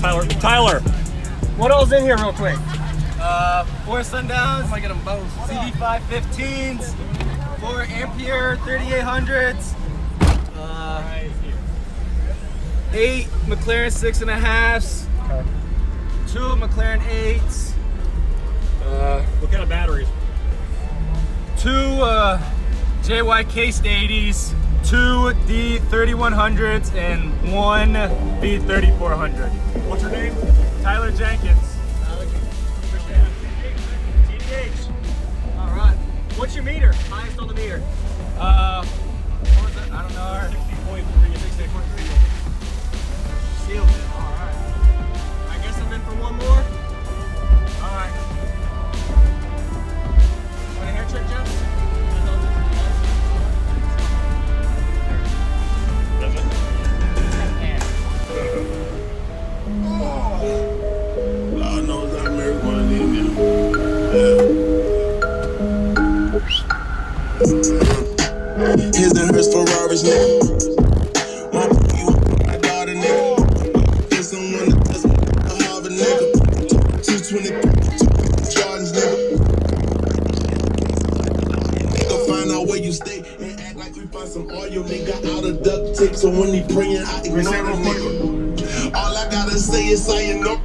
Tyler. What all's in here real quick? 4 Sundowns. I get them both. CD515s, 4 Ampere 3800s, 8 Mclaren 6.5s, Okay. 2 Mclaren 8s, What kind of batteries? 2 JY Cased 80s, 2 D3100s, and 1 B3400. What's your name? Tyler Jenkins. TDH. All right. What's your meter? Highest on the meter. What was it? I don't know. 60.3. Sealed. All right. I guess I'm in for one more. All right. Want a hair trick, Jeff? Does it? Lord knows I married one of these now. Here's the Hertz Ferraris, nigga. My daughter, nigga. Here's someone that does a Harvard, nigga. 220 Jordans, nigga. Nigga, find out where you stay and act like we find some oil, nigga, out of duct tape. So when he praying, I ignore him, nigga. All I gotta say is I know.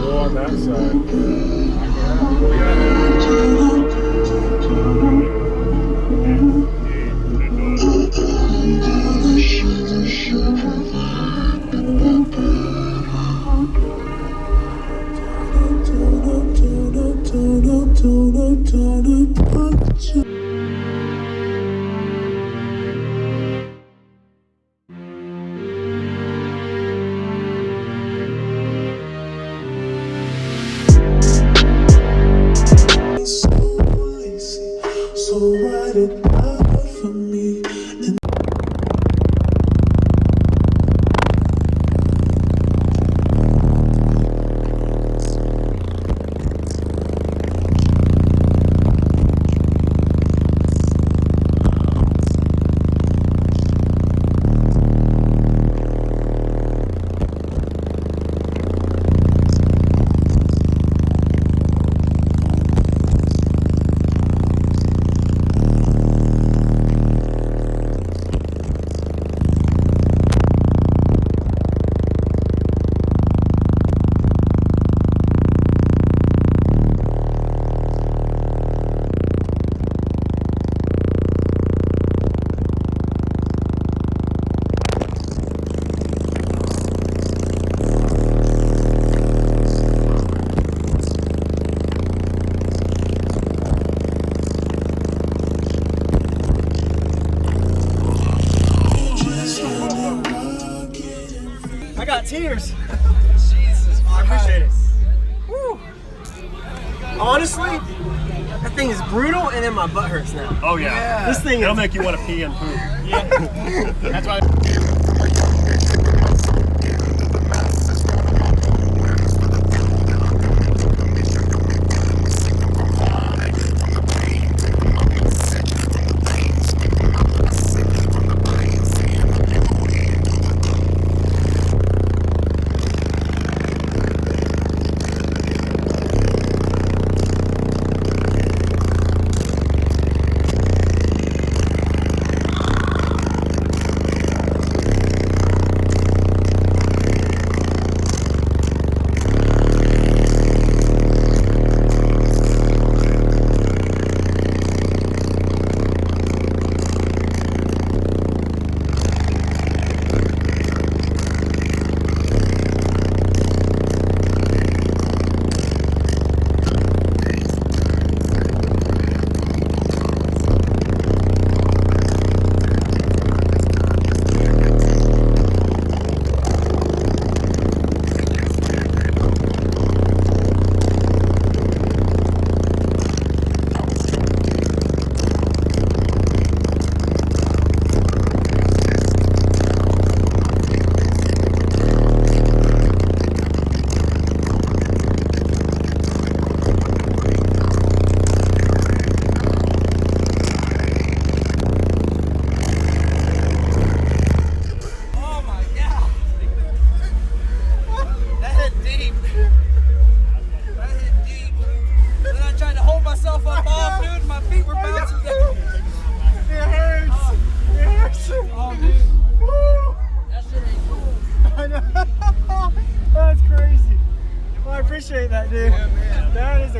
Go on that side. So write it out for me. I got tears. Jesus, I appreciate it. Woo. Honestly, that thing is brutal, and then my butt hurts now. Oh yeah. This thing It'll is. make you want to pee and poop. Yeah. That's why.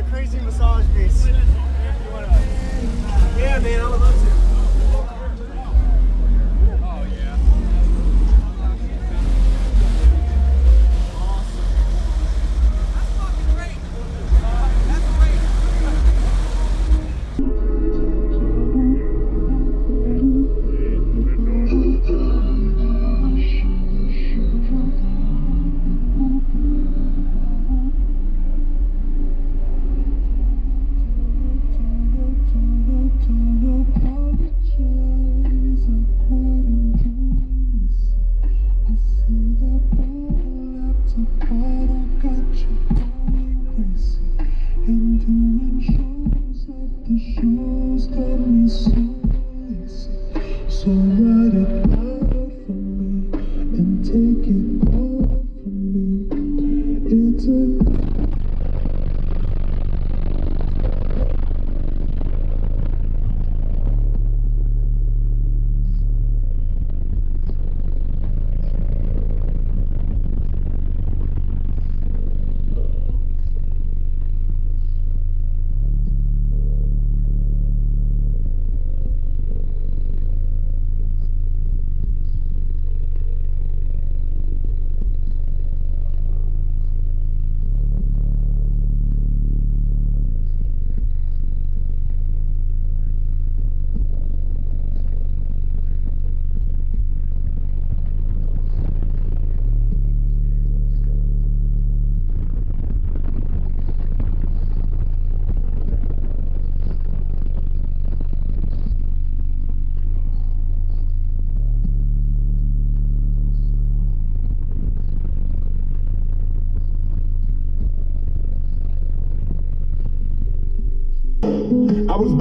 crazy massage piece. Yeah, man, I would love to. Oh, yeah. That's fucking great. That's great. So write it out for me and take it all from me. It's a I was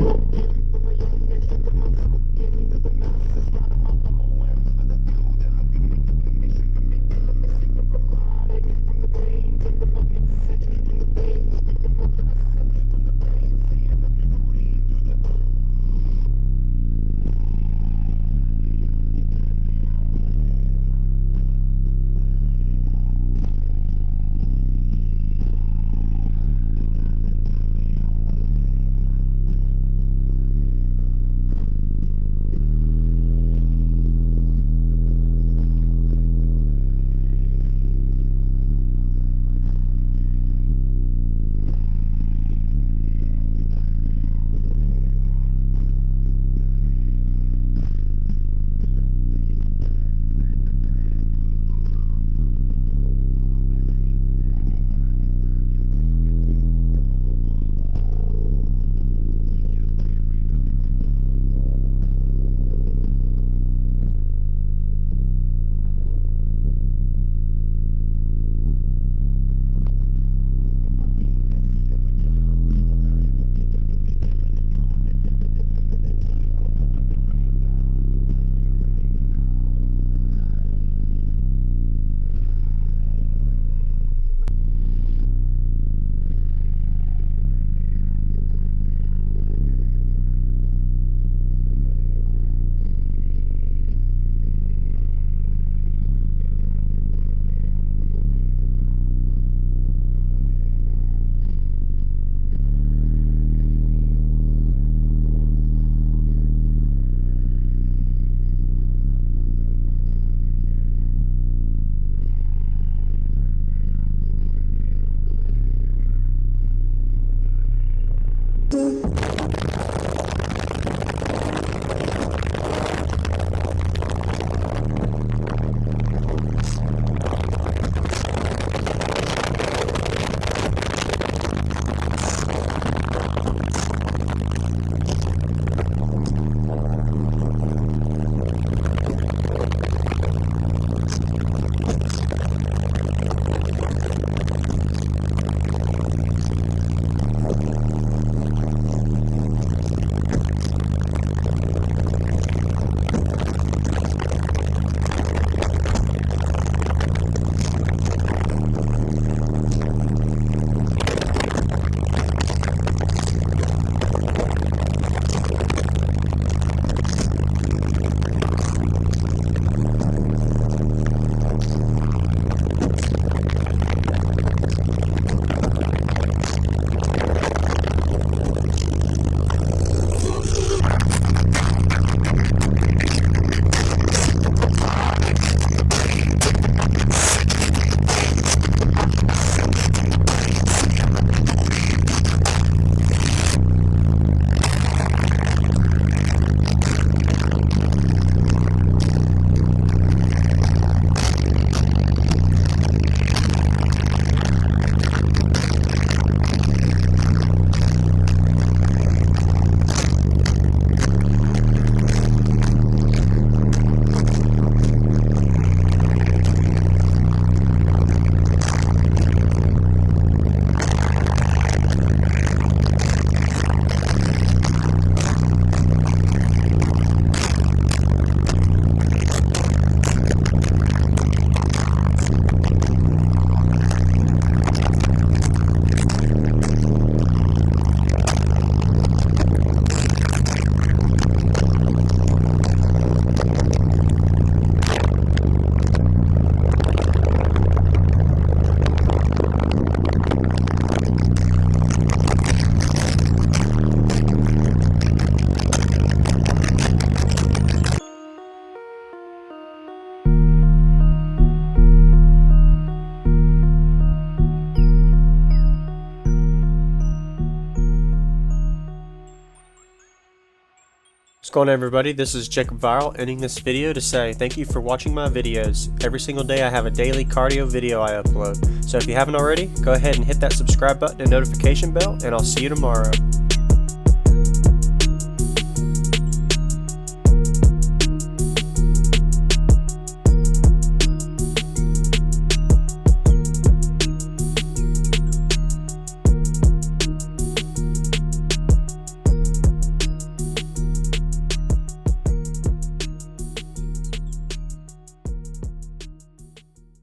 going on, everybody? This is Jacob Viral ending this video to say thank you for watching my videos. Every single day I have a daily cardio video I upload. So if you haven't already, go ahead and hit that subscribe button and notification bell, and I'll see you tomorrow.